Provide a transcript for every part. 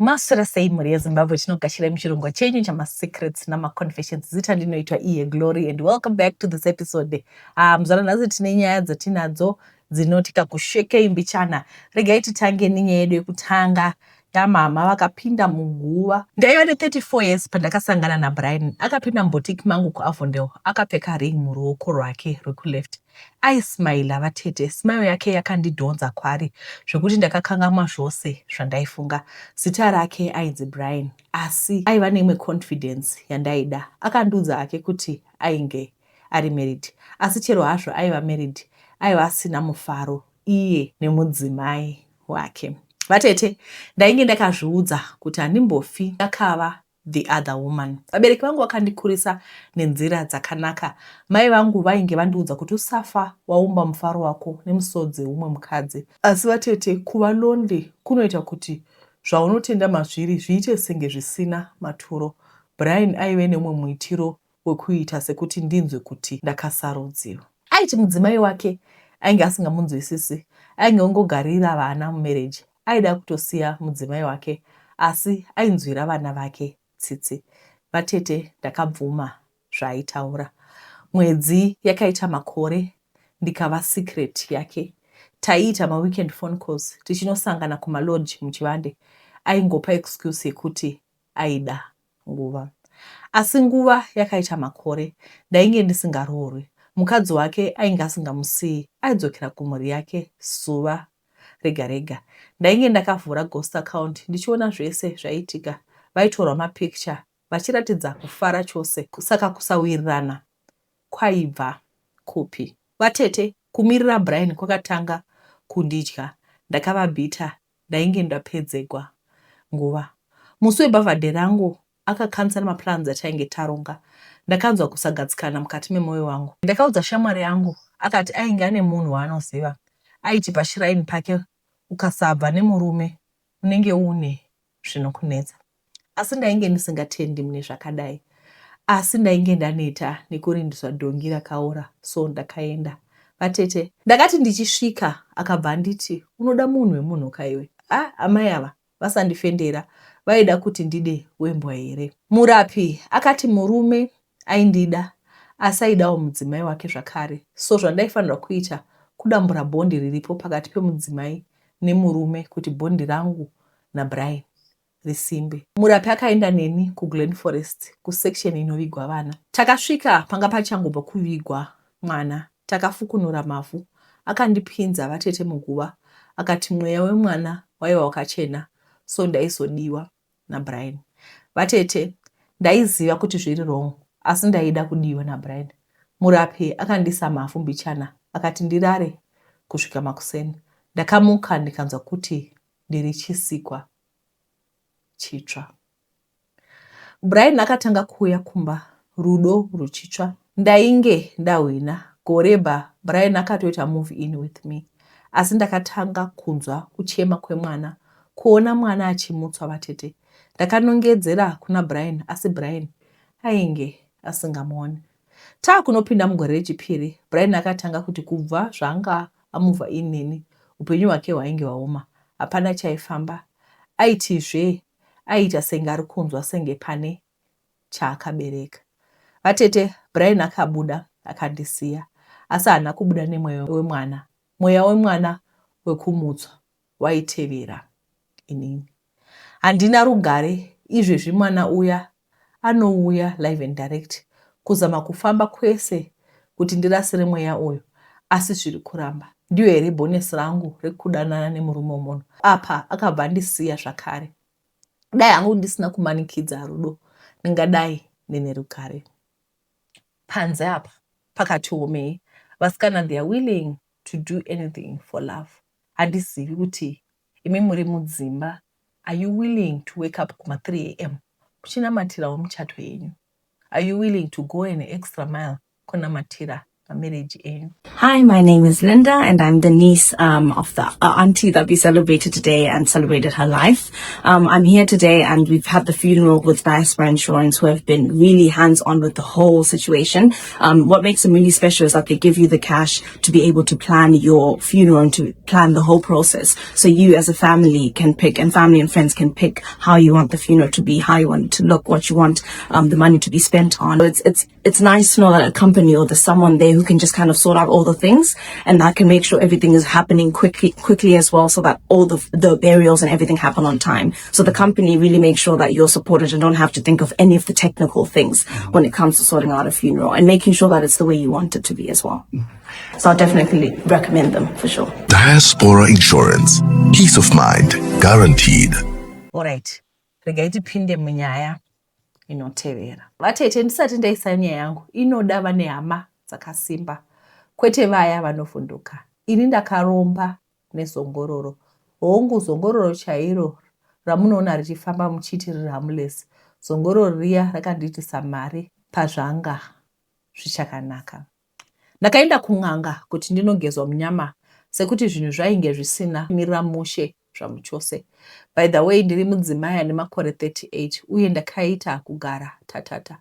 Masora sei muri yeZimbabwe tinogashira muchirongwa chenyu chama-secrets nama-confessions. Zita ndinoitwa Iye Glory and welcome back to this episode. Muzvana nhasi tine nyaya dzatinadzo dzinoti kakushekei mbichana. Regai titange nenyaya yedu yekutanga yamama vakapinda muguva. Ndaiva ne34 years pandakasangana naBrian. Akapinda muboutique mangu kuAvondale. Akapfeka ring muruoko rwake rwekuleft. Aismaila vatete. Smile yake yakandidhonza kwari zvokuti ndakakanganwa zvose zvandaifunga. Zita rake ainzi Brian, asi aiva neimwe confidence yandaida. Akandiudza hake kuti ainge ari married, asi chero hazvo aiva married, aiva asina mufaro iye nemudzimai wake. Vatete, ndainge ndakazviudza kuti handimbofi ndakava the other woman. Vabereki vangu vakandikurisa nenzira dzakanaka. Mai vangu vainge vandiudza kuti usafa waumba mufaro wako nemusodzi umwe mukadzi. Asi vatete, kuva lonely kunoita kuti zvaunotenda mazviri zviite senge zvisina maturo. Brian aive nemumwe muitiro wekuita sekuti ndinzwe kuti ndakasarudziwa. Aiti mudzimai wake ainge asingamunzwisisi, ainge ongogarira vana mumarriage. Aida kutosiya mudzimai wake, asi ainzwira vana vake tsitsi. Vatete, ndakabvuma zvaaitaura. Mwedzi yakaita makore, ndikava secret yake. Taiita ma-weekend phone calls, tichinosangana kumalodge muchivande. Aingopa excuse yekuti aida nguva. Asi nguva yakaita makore, ndainge ndisingaroorwi. Mukadzi wake ainge asingamusiyi, aidzokera kumhuri yake zuva rega rega. Ndainge ndakavhura ghost account, ndichiona zvese zvaitika. Vaitorwa mapicture, vachiratidza kufara chose, saka kusawirirana kwaibva kupi. Vatete, kumirira Brian kwakatanga kundidya. Ndakava bita, ndainge ndapedzegwa nguva. Musi webhavhadhe rangu akakansela maplans atainge taronga. Ndakanzwa kusagadzikana mukati memwoyo wangu. Ndakaudza shamwari yangu, akati ainge ane munhu waanoziva. Aiti pashiraini pake, ukasabva nemurume unenge une zvinokunetsa. Asi ndainge ndisingatendi mune zvakadai. Asi ndainge ndaneta nekurindiswa dhongi rakaora, so ndakaenda. Vatete, ndakati ndichisvika akabva anditi, unoda munhu wemunhuka iwe. Amai ava vasandifendera, vaida kuti ndide wembwa here. Murapi akati murume aindida, asi aidawo mudzimai wake zvakare. So zvandaifanira kuita kudambura bhondi riripo pakati pemudzimai nemurume kuti bhondi rangu naBrian risimbe. Murapi akaenda neni kuGlen Forest, kusection inovigwa vana. Takasvika panga pachangobva kuvigwa mwana. Takafukunura mavhu. Akandipinza vatete muguva. Akati mweya wemwana waiva wakachena, so ndaizodiwa naBrian. Vatete, ndaiziva kuti zviri wrong, asi ndaida kudiwa naBrian. Murapi akandisa mavhu mbichana, akati ndirare kusvika makuseni. Ndakamuka ndikanzwa kuti ndiri chisikwa chitsva. Brian akatanga kuuya kumba, rudo ruchitsva. Ndainge ndahwina. Goreba, Brian akatoita move in with me. Asi ndakatanga kunzwa kuchema kwemwana, kuona mwana achimutswa vatete. Ndakanongedzera kuna Brian, asi Brian ainge asingamuoni. Kunopinda mugore rechipiri, Brian akatanga kuti kubva zvanga amuvha inini, upenyu hwake hwainge hwaoma. Hapana chaifamba. Aitizve aita senge ari kunzwa senge pane chaakabereka. Vatete, Brian akabuda akandisiya, asi haana kubuda nemweya wemwana. Mweya wemwana wekumutswa waitevera inini. Handina rugare, izvezvi mwana uya anouya live and direct kuzama kufamba kwese kuti ndirasire mweya uyu, asi zviri kuramba. Ndiyo here bonesi rangu rekudanana nemurume womunhu. Apa akabva andisiya zvakare. Dai hangu ndisina kumanikidza rudo, ndingadai ndine rugare. Panze apa pakatiomei. Vasikana, they are willing to do anything for love. Handizivi kuti imi muri mudzimba, are you willing to wake up kuma 3 a.m. kuchinamatirawo muchato yenyu? Are you willing to go an extra mile kunamatira marriage enyu. Hi, my name is Linda, and I'm the niece of the auntie that we celebrated today and celebrated her life. I'm here today, and we've had the funeral with Diaspora Insurance, who have been really hands-on with the whole situation. What makes them really special is that they give you the cash to be able to plan your funeral and to plan the whole process. So you as a family can pick, and family and friends can pick how you want the funeral to be, how you want it to look, what you want the money to be spent on. So it's nice to know that a company or there's someone there who can just kind of sort out all the things, and that can make sure everything is happening quickly as well, so that all the burials and everything happen on time. So the company really makes sure that you're supported and don't have to think of any of the technical things when it comes to sorting out a funeral, and making sure that it's the way you want it to be as well. So I'll definitely recommend them for sure. Diaspora Insurance. Peace of mind guaranteed. Alright, rega tipinde munyaya inotevera. Vatete, ndisati ndaisa nyaya yangu inoda vane hama dzakasimba, kwete vaya vanovhunduka. Ini ndakaromba nezongororo, hongu zongororo chairo ramunoona richifamba muchiti riri harmless. Zongororo riya rakanditisa mari pazvanga zvichakanaka. Ndakaenda kun'anga kuti ndinogezwa munyama sekuti zvinhu zvainge zvisina mirira mushe zvamuchose. By the way, ndiri mudzimai ane makore 38 uye ndakaita kugara tatata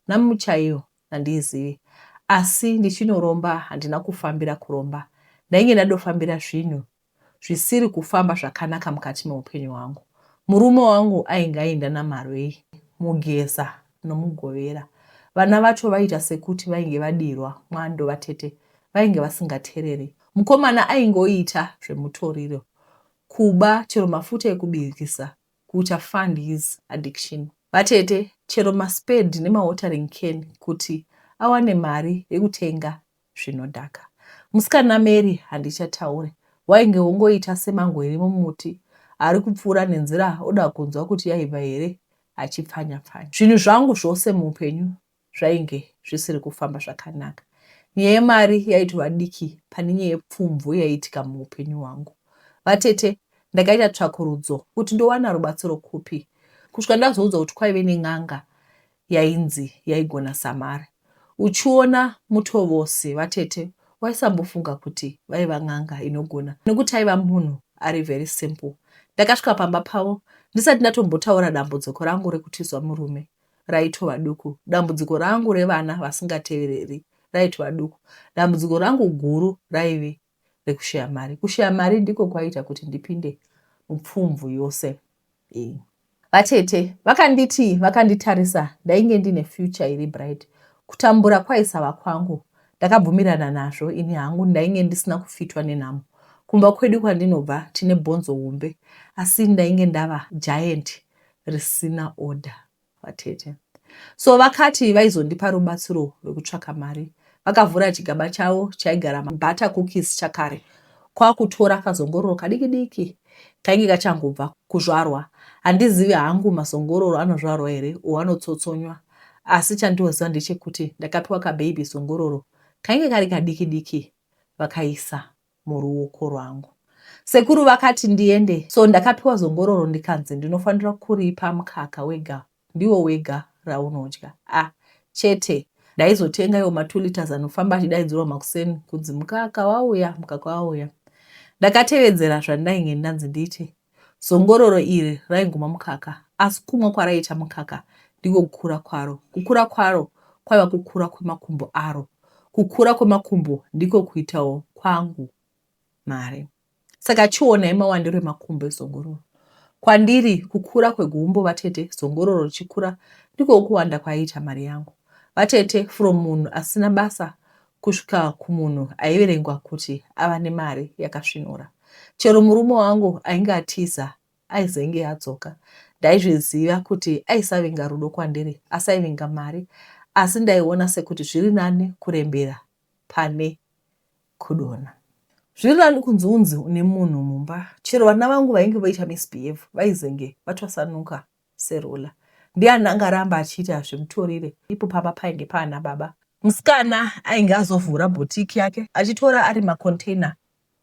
namuchaiyo handizivi, asi ndichinoromba handina kufambira kuromba. Ndainge ndadofambira zvinhu zvisiri kufamba zvakanaka mukati meupenyu hwangu. Murume wangu ainge aenda namarwei, mugeza nomugovera. Vana vacho vaita sekuti vainge vadirwa mwando. Vatete vainge vasingatereri. Mukomana aingoita zvemutoriro, kuba chero mafuta ekubikisa, kuita fund his addiction. Vatete chero maspade nemawatering can kuti awane mari yekutenga zvinodhaka. Musikana Mary handichataure, wainge wongoita semangweri mumuti ari kupfuura nenzira oda kunzwa kuti yaibva here achipfanya-pfanya. Zvinhu zvangu zvose muupenyu zvainge zvisiri kufamba zvakanaka. Nyaya yemari yaitova diki pane nyaya yepfumvu yaiitika muupenyu hwangu. Vatete, ndakaita tsvakurudzo kuti ndowana rubatsiro kupi. Kusvika ndazoudzwa kuti kwaive nen'anga yainzi yaigona samari. Uchiona mutovosi, vatete, waisambofunga kuti vaiva n'anga inogona, nekuti aiva munhu ari very simple. Ndakasvika pamba pavo ndisati ndatombotaura dambudziko rangu rekutizwa murume raitova duku. Dambudziko rangu revana vasingatevereri raitova duku. Dambudziko rangu guru raive rekushaya mari. Kushaya mari ndiko kwaita kuti ndipinde mupfumvu yose. Vatete vakanditi, vakanditarisa ndainge ndine future iri bright. Kutambura kwaisava kwangu ndakabvumirana nazvo. Ini hangu ndainge ndisina kufitwa nenhamo. Kumba kwedu kwandinobva tine bhonzo hombe, asi ndainge ndava giant risina order. Vatete, so vakati vaizondipa rubatsiro rwekutsvaka mari, vakavhura chigaba chavo chaigara butter cookies chakare, kwakutora kazongororo kadiki diki kainge kachangobva kuzvarwa. Handizivi hangu mazongororo anozvarwa here o anotsotsonywa, asi chandinoziva ndechekuti ndakapiwa kababy zongororo kainge kari kadiki diki, vakaisa muruoko rwangu. Sekuru vakati ndiende, so ndakapiwa zongororo ndikanzi ndinofanira kuripa mukaka wega, ndiwo wega raunodya. Chete, ndaizotenga iwo ma 2 liters anofamba achidaidzirwa makuseni kunzi mukaka wauya, mukaka wauya. Ndakatevedzera zvandainge ndanzi ndiite. Zongororo iri raingoma mukaka, asi kumwa kwaraita mukaka ndiko kukura kwaro. Kukura kwaro kwaiva kukura kwemakumbo aro. Kukura kwemakumbo ndiko kuitawo kwangu mari. Saka chionai mawandiro emakumbo ezongororo. Kwandiri kukura kwegumbo, vatete, zongororo richikura ndiko kuwanda kwaiita mari yangu. Vatete, from munhu asina basa kusvika kumunhu aiverengwa kuti ava nemari yakasvinura. Chero murume wangu ainge atiza aizenge adzoka, ndaizviziva kuti aisavenga rudo kwandiri, asi aivenga mari. Asi ndaiona sekuti zviri nani kurembera pane kudona. Zviri nani kunzi unzi une munhu mumba. Chero vana vangu vainge voita misbehave vaizenge vatwasanuka serula. Ndiani angaramba achiita zvemutorire. Ipo pamba painge pana baba. Musikana ainge azovhura boutique yake achitora ari macontainer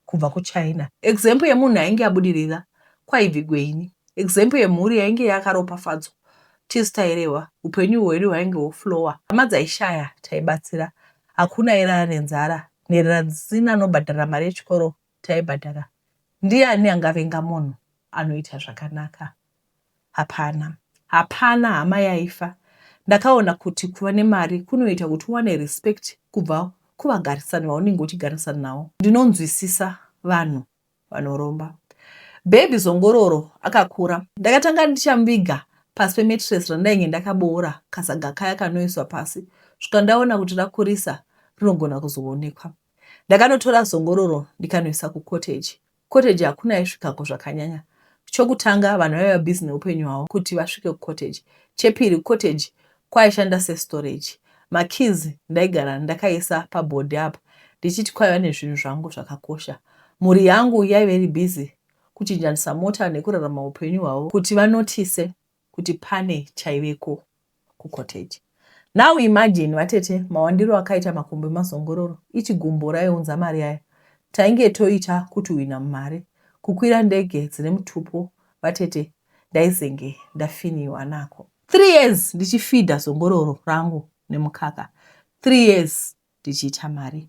kubva kuChina. Example yemunhu ainge abudirira kwaibvi Gweini. Example yemhuri yainge yakaropafadzwa. Tisu tairewa upenyu hwedu hwainge hwoflowa. Hama dzaishaya taibatsira. hakuna airara nenzara, nherera dzisina anobhadhara mari yechikoro taibhadhara. Ndiani angavenga munhu anoita zvakanaka? Hapana. Hapana hama yaifa. Ndakaona kuti kuva nemari kunoita kuti uwane respect kubva kuvagarisani vaunenge uchigarisana navo. Ndinonzwisisa vanhu vanoromba. Baby Zongororo akakura. Ndakatanga ndichamuviga pasi pemetress randainge ndakaboora kasaga kaya kanoiswa pasi. Svika ndaona kuti rakurisa rinogona kuzoonekwa. Ndakanotora Zongororo ndikanoisa kucottage. Cottage hakuna aisvikako zvakanyanya. Chokutanga vanhu vaiva busy neupenyu hwavo kuti vasvike kucottage. Chepiri cottage kwaishanda sestorage. Makeys ndaigara ndakaisa paboard apa ndichiti kwaiva nezvinhu zvangu zvakakosha. Mhuri yangu yaiva iri busy kuchinjanisa mota nekurarama upenyu hwavo kuti vanotise kuti pane chaiveko kucottage. Now imagine vatete mawandiro akaita makombe mazongororo. Ichi gumbo raiunza mari yayo. Tainge toita kuti wina mari. Kukwira ndege dzine mutupo vatete ndaizenge ndafiniwa nako. 3 years ndichifidha Zongororo rangu nemukaka. 3 years ndichiita mari.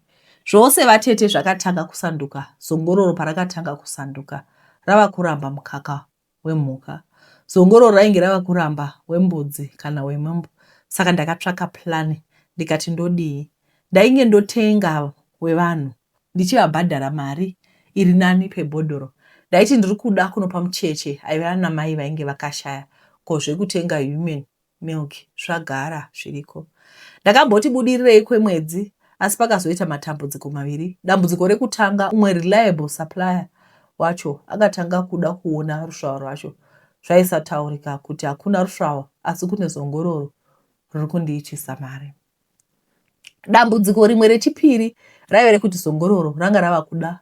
Zvose vatete zvakatanga kusanduka. Zongororo parakatanga kusanduka rava kuramba mukaka wemhuka. Zongororo rainge rava kuramba wembudzi kana wemombe. Saka ndakatsvaka plani ndikati ndodii. Ndainge ndotenga wevanhu ndichivabhadhara mari iri nani pebhodhoro. Ndaiti ndiri kuda kunopa mucheche aiva namai vainge vakashaya kozvekutenga human milk zvagara zviriko. Ndakamboti budirirei kwemwedzi asi pakazoita matambudziko maviri. Dambudziko rekutanga, umwe reliable supplier wacho akatanga kuda kuona rusvao rwacho. Zvaisataurika kuti hakuna rusvao asi kune Zongororo riri kundiitisa mari. Dambudziko rimwe rechipiri raiva rekuti Zongororo ranga rava kuda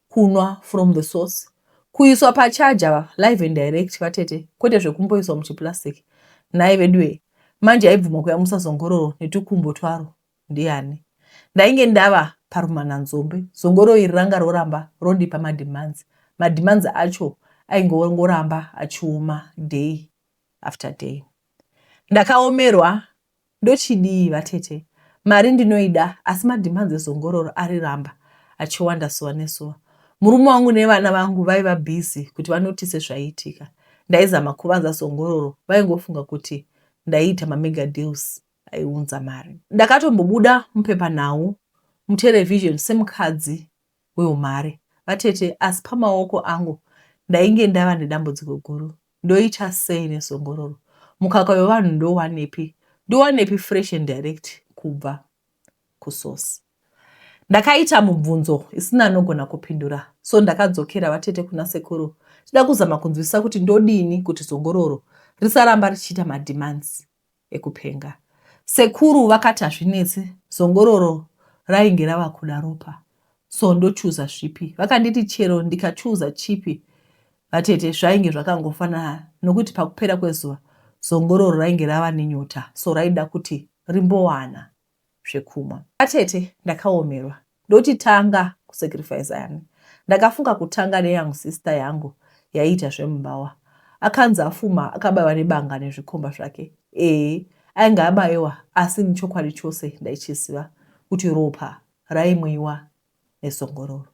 kunwa from the source. Kuiswa pachaja live and direct vatete kwete zvekumboiswa muchiplastic. Nai veduwe manje aibvuma kuyamusa Zongororo netukumbo twaro ndiani. Ndainge ndava parumananzombe. Zongororo iri ranga roramba rondipa mademands. Mademands acho aingoramba achiuma day after day. Ndakaomerwa ndochidii vatete. Mari ndinoida asi mademands eZongororo ariramba achiwanda suwa nesuwa. Murume wangu nevana vangu vaiva busy kuti vanotise zvaiitika. Ndaizama kuvanza Zongororo vaingofunga kuti ndaiita mamega deals aiunza mari. Ndakatombobuda mupepanhau mutelevision semukadzi weumare vatete asi pamaoko angu ndainge ndava nedambudziko guru. Ndoita sei neZongororo? Mukaka wevanhu ndowanepi? Ndowanepi fresh and direct kubva kusource? Ndakaita mubvunzo isina anogona kupindura. So ndakadzokera vatete kuna sekuru. Ndida kuzama kunzwisisa kuti ndodini kuti Zongororo risaramba richiita mademands ekupenga. Sekuru vakati hazvinetsi, Zongororo rainge rava kuda ropa. So ndochuza zvipi? Vakanditi chero ndikachuza chipi vatete zvainge zvakangofanana nokuti pakupera kwezuva Zongororo rainge rava nenyota. So raida kuti rimbowana zvekumwa. Vatete ndakaomerwa. Ndoti tanga kusacrifice yani. Ndakafunga kutanga neyoung sister yangu yaita zvemumbawa. Akanzi afuma akabayiwa nebanga nezvikomba zvake. Ainge abayiwa asi nechokwadi chose ndaichiziva kuti ropa raimwiwa neZongororo.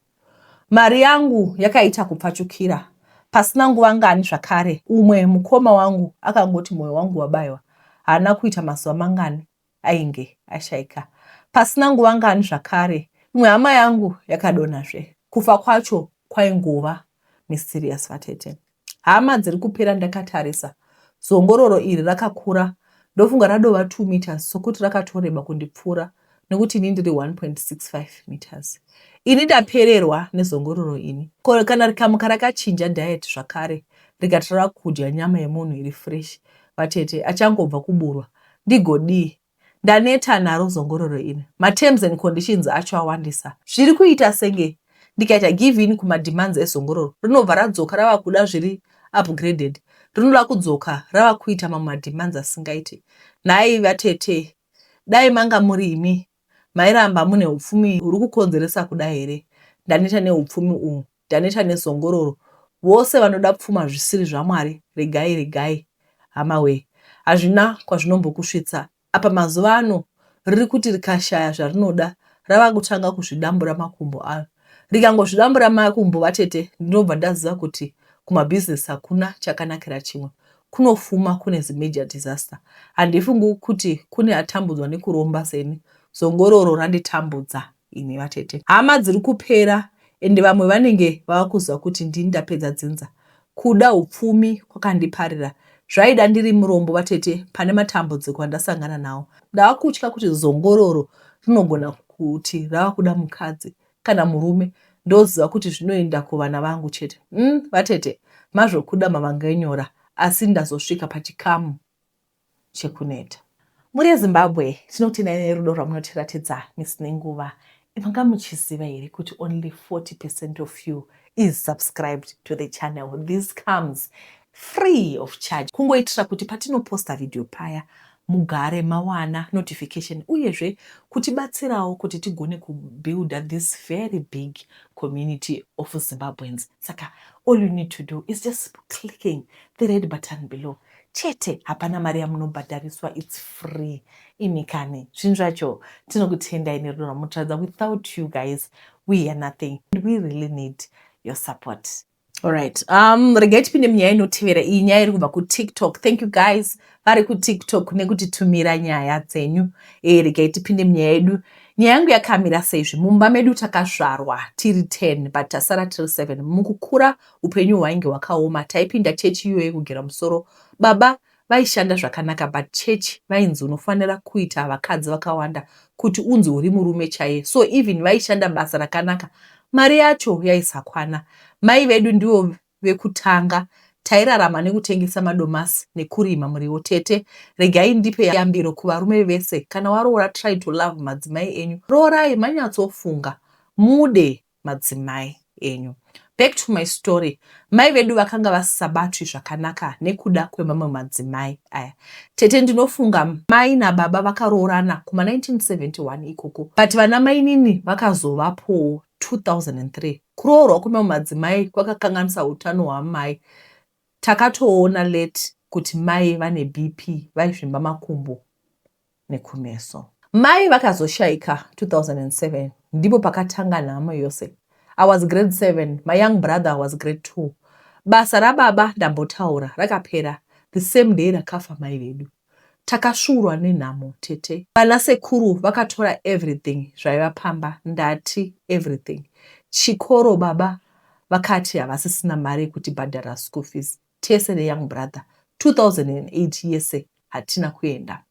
Mari yangu yakaita kupfachukira. Pasina nguva ngani zvakare umwe mukoma wangu akangoti mwoyo wangu wabayiwa. Haana kuita mazuva mangani ainge ashaika. Pasina nguva ngani zvakare imwe hama yangu yakadonazve. Kufa kwacho kwaingova mysterious vatete. Hama dziri kupera ndakatarisa. Zongororo iri rakakura. Ndofunga radova 2 meters sokuti rakatoreba kundipfuura nekuti ini ndiri 1.65 meters. Ini ndapererwa neZongororo ini. Kana rikamuka rakachinja diet zvakare rikatora kudya nyama yemunhu iri fresh vatete achangobva kuburwa ndigodii. Ndaneta naro Zongororo ini. Terms and conditions acho awandisa. Zviri kuita senge ndikaita give in kumademands eZongororo rinobva radzoka rava kuda zviri upgraded. Rinoda kudzoka rava kuita mademands asingaiti. Nhai vatete dai manga muri imi mairamba mune upfumi uri kukonzeresa kuda here. Ndaneta neupfumi uhu. Ndaneta neZongororo. Vose vanoda pfuma zvisiri zvaMwari regai regai hama we. Hazvina kwazvinombokusvitsa. Apa mazuva ano riri kuti rikashaya zvarinoda rava kutanga kuzvidambura makumbo ayo. Rikangozvidambura makumbo vatete, ndinobva ndaziva kuti kumabhizinesi hakuna chakanakira chimwe, kunofuma kune major disaster. Handifungi kuti kune atambudzwa nekuromba seni zongororo randitambudza ini vatete. Hama dziri kupera ende vamwe vanenge vava kuziva kuti ndini ndapedza dzinza. Kuda upfumi kwakandiparira. Zvaida ndiri murombo vatete pane matambudziko andasangana nawo. Ndava kutya kuti zongororo rinogona kuti rava kuda mukadzi kana murume, ndoziva kuti zvinoenda kuvana vangu chete. Vatete, mazvokuda mavangenyora, asi ndazosvika pachikamu chekuneta. Muri Zimbabwe, tinoti nai rudo rwamunotiratidza misi nenguva. Manga muchiziva here kuti only 40% of you is subscribed to the channel. This comes free of charge. Kungoitira kuti patinoposta video paya mugare mawana notification uyezve kutibatsirawo kuti tigone kubuilda this very big community of Zimbabweans. Saka all you need to do is just clicking the red button below. Chete hapana mari yamunobhadhariswa, it's free. Imikane zvinhu zvacho tinokutendai nerudo rwamunotaridza. Without you guys we are nothing and we really need your support. Alright, regai tipinde munyaya inotevera. Iyi nyaya iri kubva kuTikTok. Thank you guys vari kuTikTok nekutitumira nyaya dzenyu. Regai tipinde munyaya yedu. Nyaya yangu yakamira seizvi. Mumba medu takazvarwa tiri 10 but tasara tiri 7. Mukukura upenyu hwainge hwakaoma. Taipinda chechi iyoyo kugera musoro. Baba vaishanda zvakanaka but chechi vainzi unofanira kuita vakadzi vakawanda kuti unzi uri murume chaiye. So even vaishanda basa rakanaka, mari yacho yaisakwana. Mai vedu ndivo vekutanga tairarama nekutengesa madomasi nekurima muriwo tete. Regai ndipe yambiro kuvarume vese. Kana waroora try to love madzimai enyu. Roorai manyatsofunga mude madzimai enyu. Back to my story. Mai vedu vakanga vasabatwi zvakanaka nekuda kwemamwe madzimai aya. Tete ndinofunga mai nababa vakaroorana kuma 1971 ikoko. But vana mai nini vakazovapo 2003. Kuroorwa kwemamwe madzimai kwakakanganisa utano hwamai. Takatoona late kuti mai vane BP, vaizvimba makumbo nekumeso. Mai vakazoshaika 2007. Ndipo pakatanga nhamo yose. I was grade 7. My young brother was grade 2. Basa rababa ndambotaura rakapera the same day rakafa mai vedu. Takashurwa nenhamo tete. Vana sekuru vakatora everything zvaivapamba, ndati everything. Chikoro baba vakati havasisina mari kuti bhadhara school fees. Tese the young brother 2008 yese hatina kuenda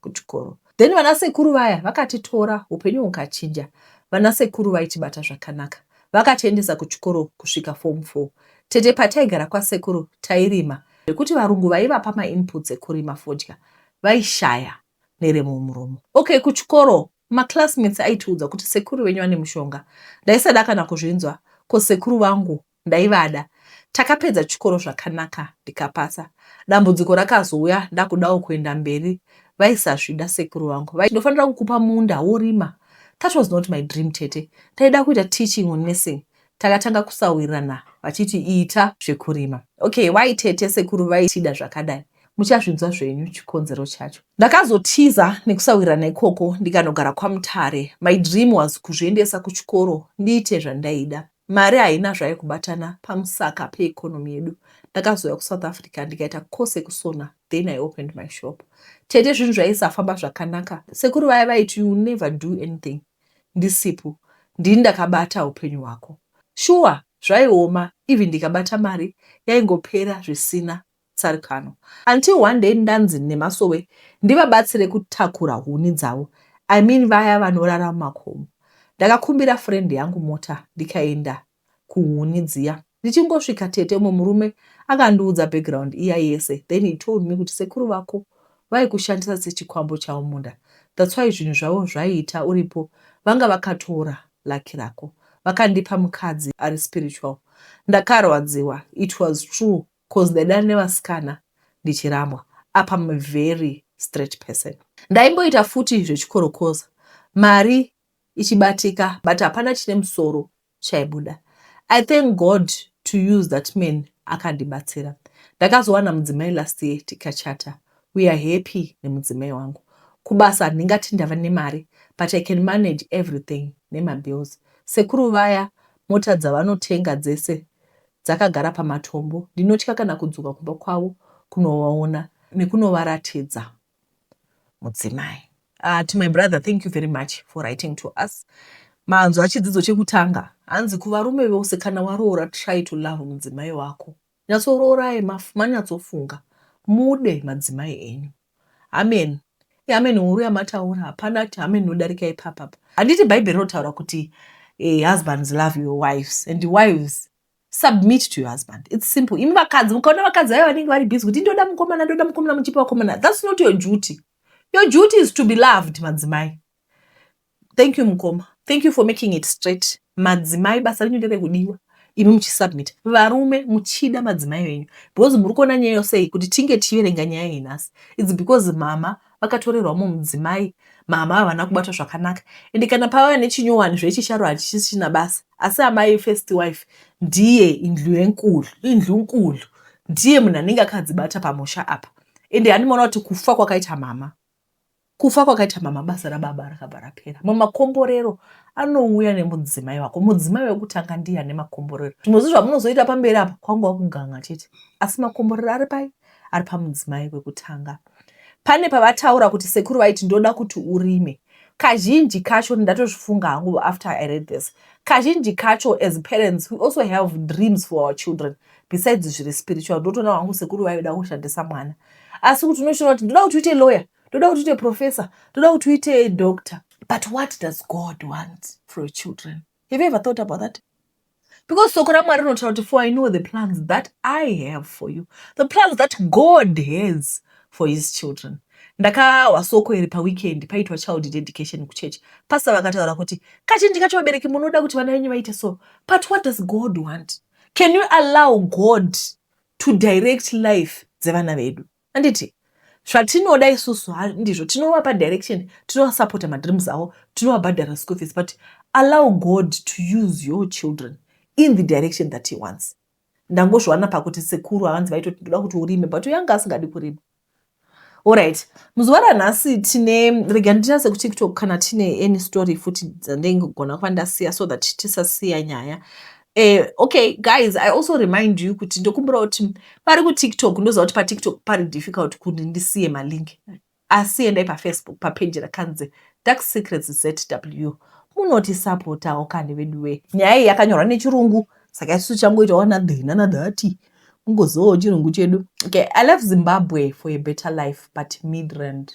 kuchikoro. Then vana sekuru vaya vakatitora, upenyu hukachinja. Vana sekuru vaitibata zvakanaka. Vakatiendesa kuchikoro kusvika form 4. Tete pataigara kwasekuru tairima. Kuti varungu vaivapa mainputs ekurima fodya vaishaya neremo muromo. Okay, kuchikoro maclassmates aitiudza kuti sekuru venyu vane mushonga. Ndaisada kana kuzvinzwa, ko sekuru vangu ndaivada. Takapedza chikoro zvakanaka ndikapasa. Dambudziko rakazouya ndakudawo kuenda mberi. Vaisazvida sekuru vangu. Ndofanira kukupa munda worima. That was not my dream tete. Taida kuita teaching or nursing. Takatanga kusawirirana vachiti ita zvekurima. Okay, why tete sekuru vaitida zvakadai? Muchazvinzwa zvenyu chikonzero chacho. Ndakazotiza nekusawirirana ikoko ndikanogara kwaMutare. My dream was kuzviendesa kuchikoro ndiite zvandaida. Mari haina zvaikubatana pamusaka peekonomi yedu. Ndakazouya kuSouth Africa ndikaita course yekusona. Then I opened my shop. Tete zvinhu zvaisafamba zvakanaka. Sekuru vaya vaiti you never do anything. Ndisipo. Ndini ndakabata upenyu hwako. Sure, zvaioma. Even ndikabata mari yaingopera zvisina tsarukano. Until one day ndanzi nemasowe ndivabatsire kutakura huni dzavo. I mean vaya vanorara mumakomo. Ndakakumbira friend yangu mota ndikaenda kuhuni dziya. Ndichingosvika tete murume akandiudza background iya yese. Then he told me kuti sekuru vako vaikushandisa sechikwambo chavo munda. That's why zvinhu zvavo zvaiita uripo vanga vakatora laki rako. Vakandipa mukadzi ari spiritual. Ndakarwadziwa. It was true cause the nevasikana ndichirambwa. Apa I'm a very straight person. Ndaimboita futi zvechikorokoza. Mari ichibatika but hapana chine musoro chaibuda. I thank God to use that man akandibatsira. Ndakazowana mudzimai last year tikachata. We are happy nemudzimai wangu. kubasa handingati ndava nemari, but I can manage everything nemabills. Sekuru vaya mota dzavanotenga dzese dzakagara pamatombo, ndinotya kana kudzoka kumba kwavo kunovaona nekunovaratidza mudzimai. To my brother, thank you very much for writing to us. Manzwa chidzidzo chekutanga hanzi kuvarume vose kana waroora try to love mudzimai wako. Nyatsoroorai manyatsofunga mude madzimai enyu. Amen. Amen. Uri amataura hapana kuti amen nodarika ipapa. Handiti Bible rinotaura kuti husbands love your wives and wives submit to your husband. It's simple. Imi vakadzi mukaona vakadzi vayo vanenge vari busy kuti ndoda mukomana muchipa wakomana. That's not your duty. Your duty is to be loved, madzimai. Thank you, Mukoma. Thank you for making it straight. Madzimai basa renyu nderekudiwa. Imi muchisubmit. Varume muchida madzimai venyu. Because muri kuona nyaya yose kuti tinge tiverenga nyaya iyi nhasi. It's because mama vakatorerwamo mudzimai. Mama havana kubatwa zvakanaka. Ende kana pava nechinyowani zvechisharo hachisina basa. Asi amai first wife ndiye indlu nkulu. Ndiye munhu anenge akadzibata pamusha apa. Ende handimaona kuti kufa kwakaita mama. Kufa kwakaita mama basa rababa rakabva rapera. Makomborero anouya nemudzimai wako. Mudzimai wekutanga ndiye ane makomborero. Zvimwe zvamunozoita pamberi apa kwanga kuganga chete. Asi makomborero ari pai? Ari pamudzimai wekutanga. Pane pavataura kuti sekuru vaiti ndoda kuti urime. Kazhinji kacho ndatozvifunga hangu after I read this. Kazhinji kacho as parents we also have dreams for our children besides zviri spiritual. Ndotoona hangu sekuru vaida kushandisa mwana. Asi kuti unoshora kuti ndoda kuti uite lawyer. Ndoda kuti uite professor, ndoda kuti uite doctor. But what does God want for your children? Have you ever thought about that? Because Sokora Mwari rinotaura kuti for I know the plans that I have for you. The plans that God has for his children. Ndakawa soko iri paweekend paitwa child dedication kuchechi. Pastor vakataura kuti kazhinji kacho vabereki munoda kuti vana venyu vaite so. But what does God want? Can you allow God to direct life dzevana vedu? Anditi? Zvatinoda isusu ndizvo tinovapa direction, tinovasupporta madreams avo, tinovabhadhara school fees, but allow God to use your children in the direction that he wants. Ndangozviwana pakuti sekuru havanzi vaitoti ndoda kuti urime, but uyanga asingadi kurima. Alright, muzuva ranhasi rega ndinase kuTikTok kana tine any story futi dzandingogona kuva ndasiya so that tisasiya nyaya. Okay, guys, I also remind you kuti ndokumbura kuti pari kuTikTok ndoziva kuti paTikTok pari difficult kuti ndisiye malink. Asi endai paFacebook papage rakanzi Dark Secrets ZW. Munotisupportawo kani vedu we. Nyaya iyi yakanyorwa nechirungu, saka isusu changoitawo nadhati. Ungozowo chirungu chedu. Okay, I left Zimbabwe for a better life, but Midrand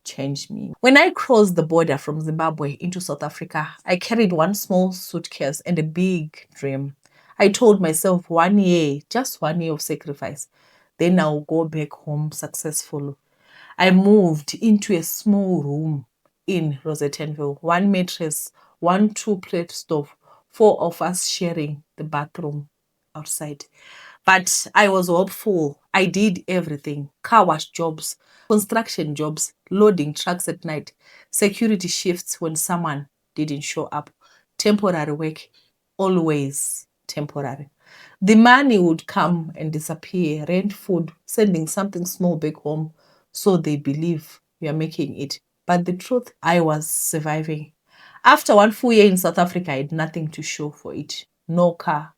changed me. When I crossed the border from Zimbabwe into South Africa, I carried one small suitcase and a big dream. I told myself 1 year, just 1 year of sacrifice, then I'll go back home successful. I moved into a small room in Rosettenville, 1 mattress, 1 2-plate stove, 4 of us sharing the bathroom outside. But I was hopeful. I did everything. Car wash jobs, construction jobs, loading trucks at night, security shifts when someone didn't show up, temporary work, always temporary. The money would come and disappear, rent, food, sending something small back home so they believe we are making it. But the truth, I was surviving. After 1 full year in South Africa, I had nothing to show for it. No car,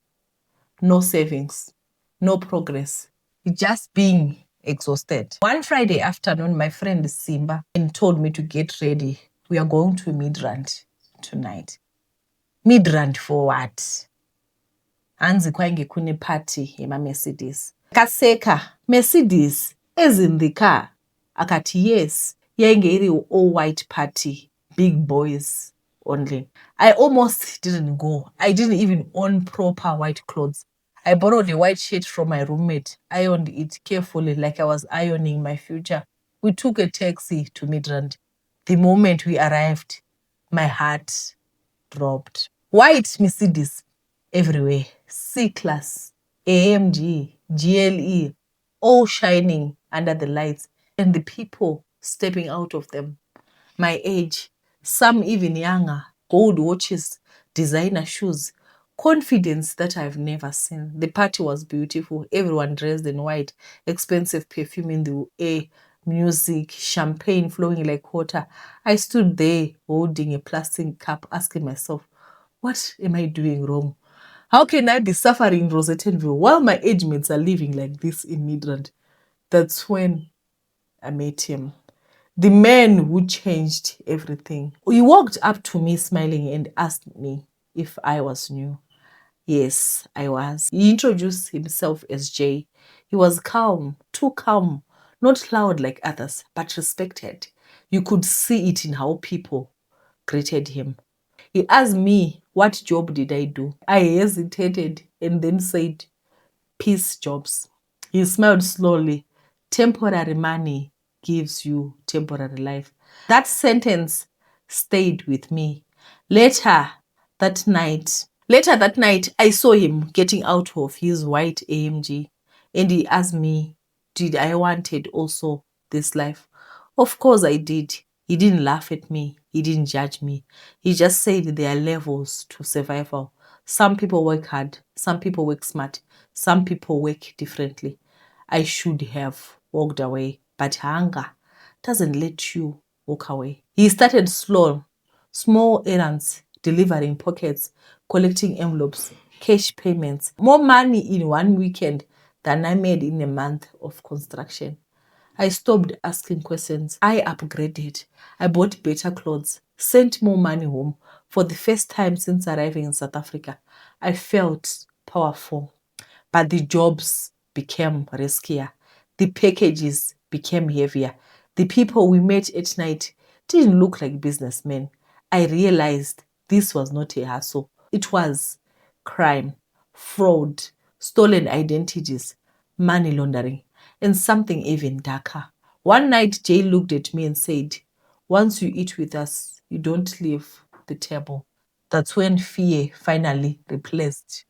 no savings, no progress, just being exhausted. One Friday afternoon, my friend Simba told me to get ready. We are going to Midrand tonight. Midrand for what? Hanzi kwainge kune party yema Mercedes. Kaseka, Mercedes is in the car. Akati yes, yainge iri all white party, big boys only. I almost didn't go. I didn't even own proper white clothes. I borrowed a white shirt from my roommate, ironed it carefully like I was ironing my future. We took a taxi to Midrand. The moment we arrived, my heart dropped. White Mercedes everywhere, C-Class, AMG, GLE, all shining under the lights, and the people stepping out of them. My age, some even younger, gold watches, designer shoes, confidence that I've never seen. The party was beautiful. Everyone dressed in white, expensive perfume in the air, music, champagne flowing like water. I stood there holding a plastic cup, asking myself, what am I doing wrong? How can I be suffering in Rosettenville while my age mates are living like this in Midrand? That's when I met him. The man who changed everything. He walked up to me smiling and asked me if I was new. Yes, I was. He introduced himself as Jay. He was calm, too calm, not loud like others, but respected. You could see it in how people greeted him. He asked me, what job did I do? I hesitated and then said, peace jobs. He smiled slowly. Temporary money gives you temporary life. That sentence stayed with me. Later that night, I saw him getting out of his white AMG and he asked me, did I wanted also this life? Of course I did. He didn't laugh at me. He didn't judge me. He just said there are levels to survival. Some people work hard. Some people work smart. Some people work differently. I should have walked away, but hunger doesn't let you walk away. He started slow, small errands, delivering pockets, collecting envelopes, cash payments, more money in one weekend than I made in a month of construction. I stopped asking questions. I upgraded. I bought better clothes, sent more money home. For the first time since arriving in South Africa, I felt powerful. But the jobs became riskier. The packages became heavier. The people we met at night didn't look like businessmen. I realized this was not a hustle. It was crime, fraud, stolen identities, money laundering, and something even darker. One night, Jay looked at me and said, once you eat with us, you don't leave the table. That's when fear finally replaced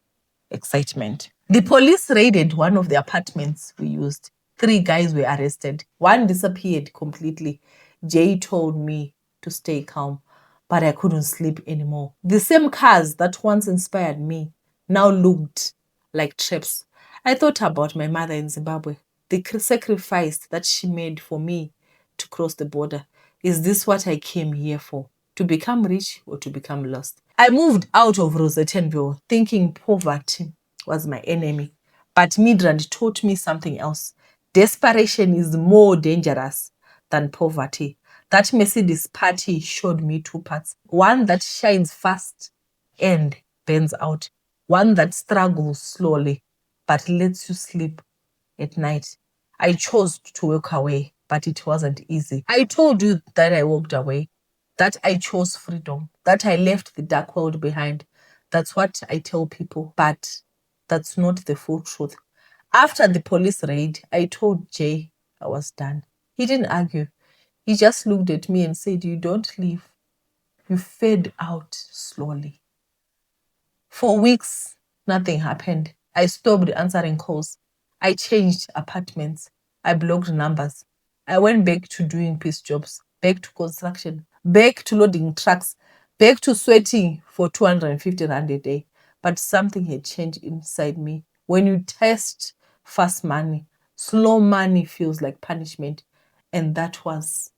excitement. The police raided one of the apartments we used. 3 guys were arrested. One disappeared completely. Jay told me to stay calm, but I couldn't sleep anymore. The same cars that once inspired me now looked like traps. I thought about my mother in Zimbabwe, the sacrifice that she made for me to cross the border. Is this what I came here for? To become rich or to become lost? I moved out of Rosettenville thinking poverty was my enemy. But Midrand taught me something else. Desperation is more dangerous than poverty. That Mercedes party showed me 2 parts. One that shines fast and burns out. One that struggles slowly but lets you sleep at night. I chose to walk away, but it wasn't easy. I told you that I walked away, that I chose freedom, that I left the dark world behind. That's what I tell people, but that's not the full truth. After the police raid, I told Jay I was done. He didn't argue. He just looked at me and said, you don't leave. You fade out slowly. For weeks, nothing happened. I stopped answering calls. I changed apartments. I blocked numbers. I went back to doing piece jobs, back to construction, back to loading trucks, back to sweating for 250 Rand a day. But something had changed inside me. When you test fast money, slow money feels like punishment. And that was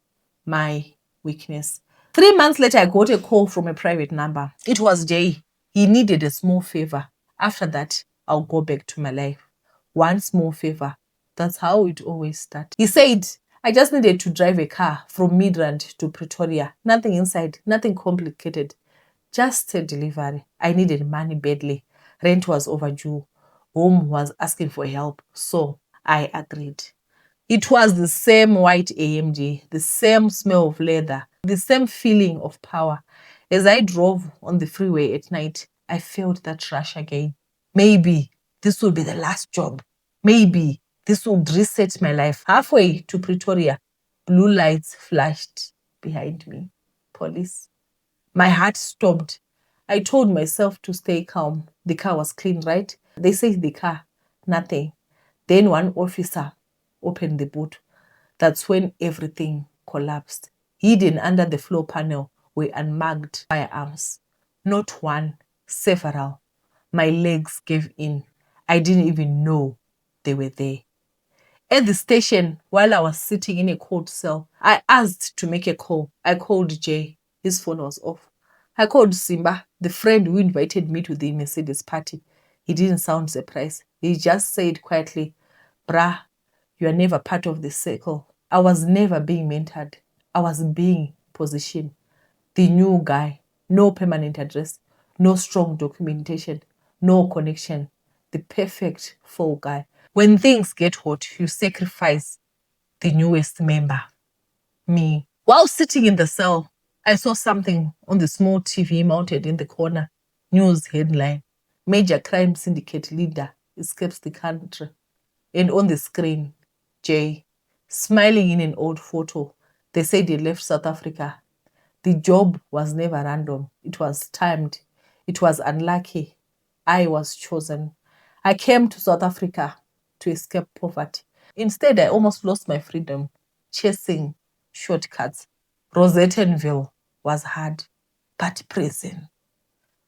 my weakness. 3 months later, I got a call from a private number. It was Jay. He needed a small favor. After that, I'll go back to my life. One small favor. That's how it always starts. He said, I just needed to drive a car from Midrand to Pretoria. Nothing inside, nothing complicated. Just a delivery. I needed money badly. Rent was overdue. Home was asking for help. So I agreed. It was the same white AMG, the same smell of leather, the same feeling of power. As I drove on the freeway at night, I felt that rush again. Maybe this will be the last job. Maybe this will reset my life. Halfway to Pretoria, blue lights flashed behind me. Police. My heart stopped. I told myself to stay calm. The car was clean, right? They said the car, nothing. Then one officer opened the boot. That's when everything collapsed. Hidden under the floor panel were unmarked firearms. Not one, several. My legs gave in. I didn't even know they were there. At the station, while I was sitting in a cold cell, I asked to make a call. I called Jay. His phone was off. I called Simba, the friend who invited me to the Mercedes party. He didn't sound surprised. He just said quietly, "Brah, you are never part of the circle." I was never being mentored. I was being positioned. The new guy, no permanent address, no strong documentation, no connection. The perfect fall guy. When things get hot, you sacrifice the newest member, me. While sitting in the cell, I saw something on the small TV mounted in the corner. News headline: Major crime syndicate leader escapes the country. And on the screen, Jay, smiling in an old photo. They said he left South Africa. The job was never random. It was timed. It was unlucky. I was chosen. I came to South Africa to escape poverty. Instead, I almost lost my freedom chasing shortcuts. Rosettenville was hard, but prison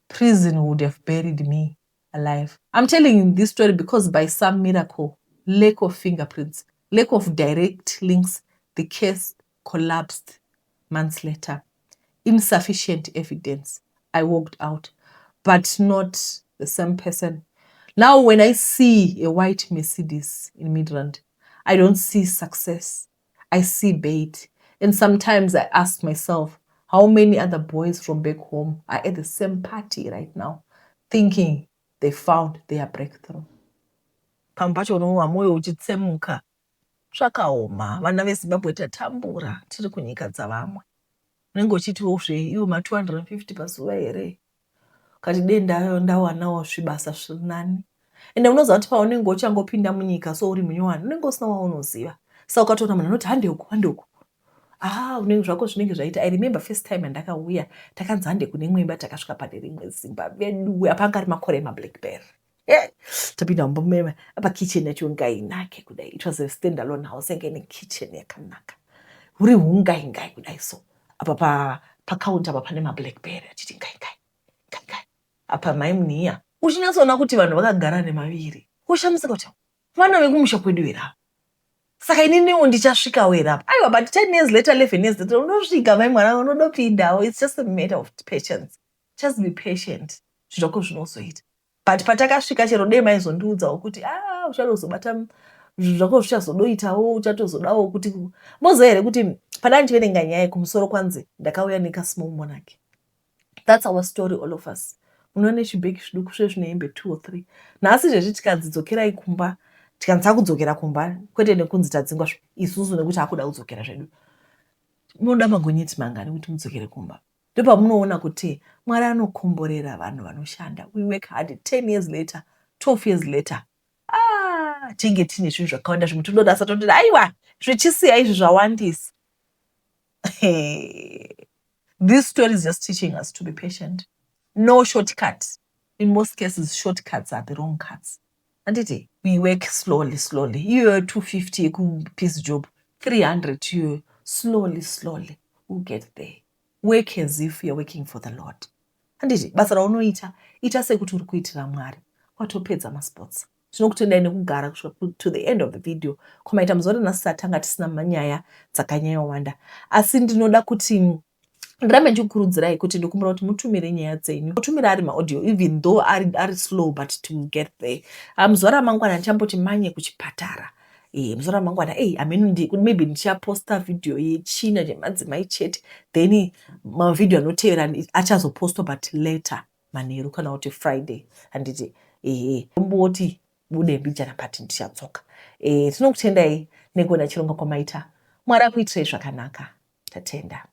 would have buried me alive. I'm telling you this story because by some miracle, lack of fingerprints, lack of direct links, the case collapsed months later. Insufficient evidence. I walked out, but not the same person. Now, when I see a white Mercedes in Midrand, I don't see success. I see bait. And sometimes I ask myself, how many other boys from back home are at the same party right now, thinking they found their breakthrough? Pampacho unowa moyo uchitsemuka. Zvakaoma. Vana veZimbabwe tatambura tiri kunyika dzavamwe. Unenge uchitiwo iwo ma 250 pazuva here. Kati denda ndawanawo zvibasa zviri nani. Ende unoziva kuti paunenge uchangopinda munyika so uri munyowani, unenge usina waunoziva. Saka ukatoona munhu anoti hande uku. Unenge zvako zvinenge zvaita. I remember first time ndakauya takanzi hande kune mwemba takasvika paderi rimwe Zimbabwe apanga ari makore maBlackberry. Tapinda mumbomema apa kitchen yacho ngainake kudai. It was a standalone house yanga ine kitchen yakanaka. Uri hungaingai kudai so. Apa pacounter apa pane maBlackberry achiti ngai. Apa maimuniya. Uchinyatsona kuti vanhu vakagara nemaviri. Ushamisa kuti vana vekumusha kwedu here. Saka ininiwo ndichasvika wera apa. Aiwa, but 10 years later, 11 years later, unosvika mai mwana unodopindawo. It's just a matter of patience. Just be patient. Zvitoko zvinozoita. But patakasvika chero dei maizondiudzawo kuti uchazobata zvitoko zvichazodoitawo, uchatozodawo kuti mozo here kuti pana ndichiverenga nyaya kumusoro kwanzi ndakauya nekasmall monarch. That's our story, all of us. Unoone chibhegi chiduku zvezvinoembe 2 or 3. Nhasi zvezvi tikadzokerai kumba, tikanza kudzokera kumba, kwete nekunzi tadzingwa isusu nekuti akuda kudzokera zvedu. Munoda magonyeti mangani kuti mudzokere kumba. Ndopamunoona kuti Mwari anokomborera vanhu vanoshanda. We work hard. 10 years later, 12 years later. Tinge tine zvinhu zvakawanda zvimwe tonoda satoti aiwa zvichisiya izvi zvawandisa. This story is just teaching us to be patient. No shortcuts. In most cases, shortcuts are the wrong cuts. And we work slowly. You're 250 piece job, 300 you slowly. We'll get there. Work as if you're working for the Lord. And basa raunoita, ita sekuti uri kuitira Mwari. Watopedza masports. Tinokutendai nekugara kusvika to the end of the video. Kumaita muzore nhasi tatanga tisina manyaya dzakanyanyowanda. Asi ndinoda kuti ndirambe ndikukurudzirai kuti ndikumbira kuti mutumire nyaya dzenyu. Mutumire ari maaudio even though ari slow but to get there. Zuva ramangwana ndichamboti manye kuchipatara. Zuva ramangwana maybe ndichaposta video yechina chemadzimai chete. Then mavideo anotevera achazopostwa but later manheru kana kuti Friday. Handiti mboti bude mbijana pati ndichatsoka. Tinokutendai nekuona chirongwa kwamaita. Mwari akuitirai zvakanaka. Tatenda.